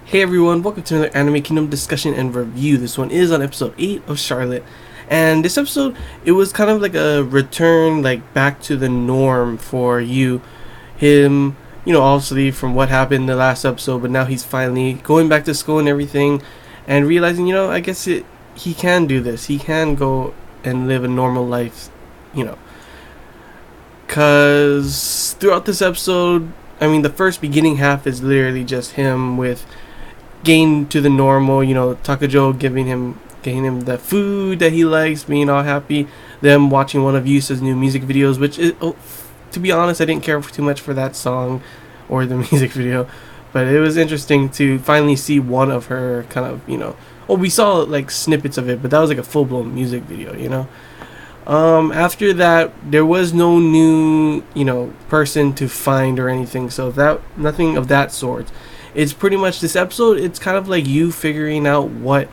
Hey everyone, welcome to another Anime Kingdom discussion and review. This one is on episode 8 of Charlotte. And this episode, it was kind of like a return, like back to the norm for him, obviously from what happened in the last episode, but now he's finally going back to school and everything and realizing, I guess he can do this. He can go and live a normal life, Because throughout this episode, the first beginning half is literally just him with getting to the normal, Takajo giving him the food that he likes, being all happy, them watching one of Yusa's new music videos, which is, to be honest, I didn't care too much for that song or the music video, but it was interesting to finally see one of her kind of, we saw like snippets of it, but that was like a full-blown music video, After that, there was no new, person to find or anything, so that nothing of that sort. It's pretty much this episode. It's kind of like you figuring out what,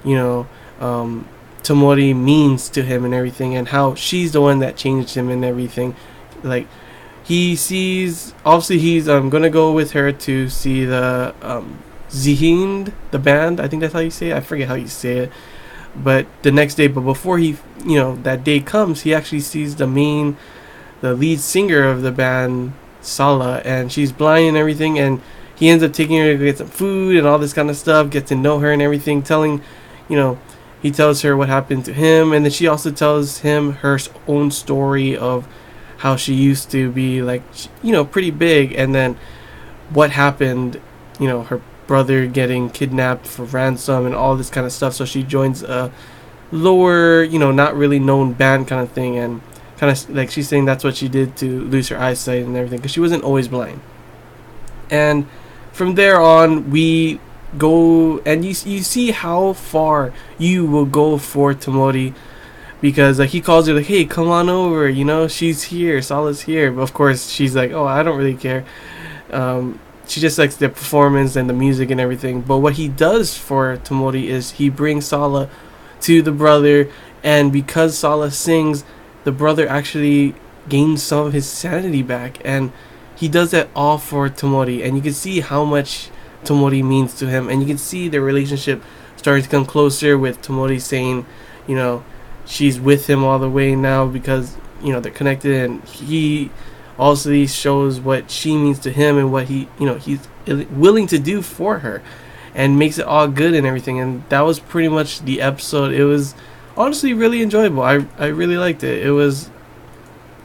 Tomori means to him and everything, and how she's the one that changed him and everything. Like, he sees, obviously he's gonna go with her to see the Zihind, the band. I think that's how you say it. I forget how you say it. But the next day, but before he, that day comes, he actually sees the lead singer of the band, Sala, and she's blind and everything, and he ends up taking her to get some food and all this kind of stuff, get to know her and everything, he tells her what happened to him, and then she also tells him her own story of how she used to be, like, pretty big, and then what happened, her brother getting kidnapped for ransom and all this kind of stuff, so she joins a lower, not really known band kind of thing, and kind of like she's saying that's what she did to lose her eyesight and everything, because she wasn't always blind. And from there on, we go and you see how far you will go for Tomori, because like he calls her like, hey, come on over, she's here, Sala's here, but of course she's like, oh, I don't really care. She just likes the performance and the music and everything. But what he does for Tomori is he brings Sala to the brother, and because Sala sings, the brother actually gains some of his sanity back, and he does that all for Tomori, and you can see how much Tomori means to him, and you can see their relationship starting to come closer, with Tomori saying, she's with him all the way now because, they're connected, and he also shows what she means to him and what he's willing to do for her, and makes it all good and everything. And that was pretty much the episode. It was honestly really enjoyable. I really liked it. It was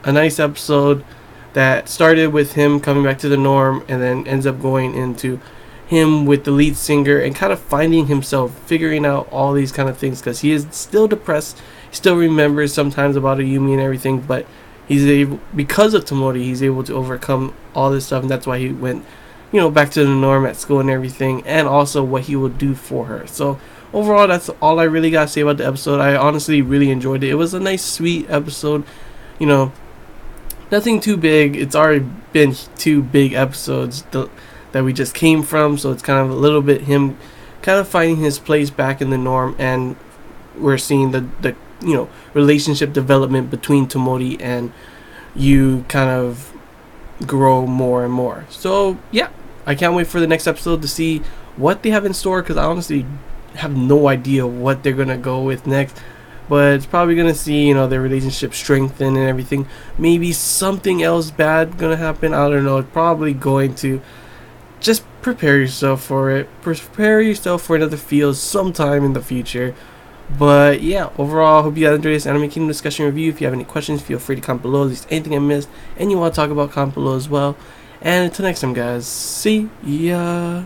a nice episode that started with him coming back to the norm, and then ends up going into him with the lead singer and kind of finding himself, figuring out all these kind of things, because he is still depressed, still remembers sometimes about Ayumi and everything, but he's able, because of Tomori, he's able to overcome all this stuff, and that's why he went, back to the norm at school and everything, and also what he will do for her. So overall, that's all I really got to say about the episode. I honestly really enjoyed it. It was a nice, sweet episode, nothing too big. It's already been 2 big episodes that we just came from, so it's kind of a little bit him kind of finding his place back in the norm, and we're seeing the relationship development between Tomori and you kind of grow more and more. So yeah, I can't wait for the next episode to see what they have in store, because I honestly have no idea what they're gonna go with next. But it's probably gonna see, their relationship strengthen and everything. Maybe something else bad gonna happen. I don't know. It's probably going to just prepare yourself for it. Prepare yourself for another field sometime in the future. But yeah, overall, I hope you guys enjoyed this Anime Kingdom discussion review. If you have any questions, feel free to comment below. At least anything I missed and you want to talk about, comment below as well. And until next time, guys. See ya.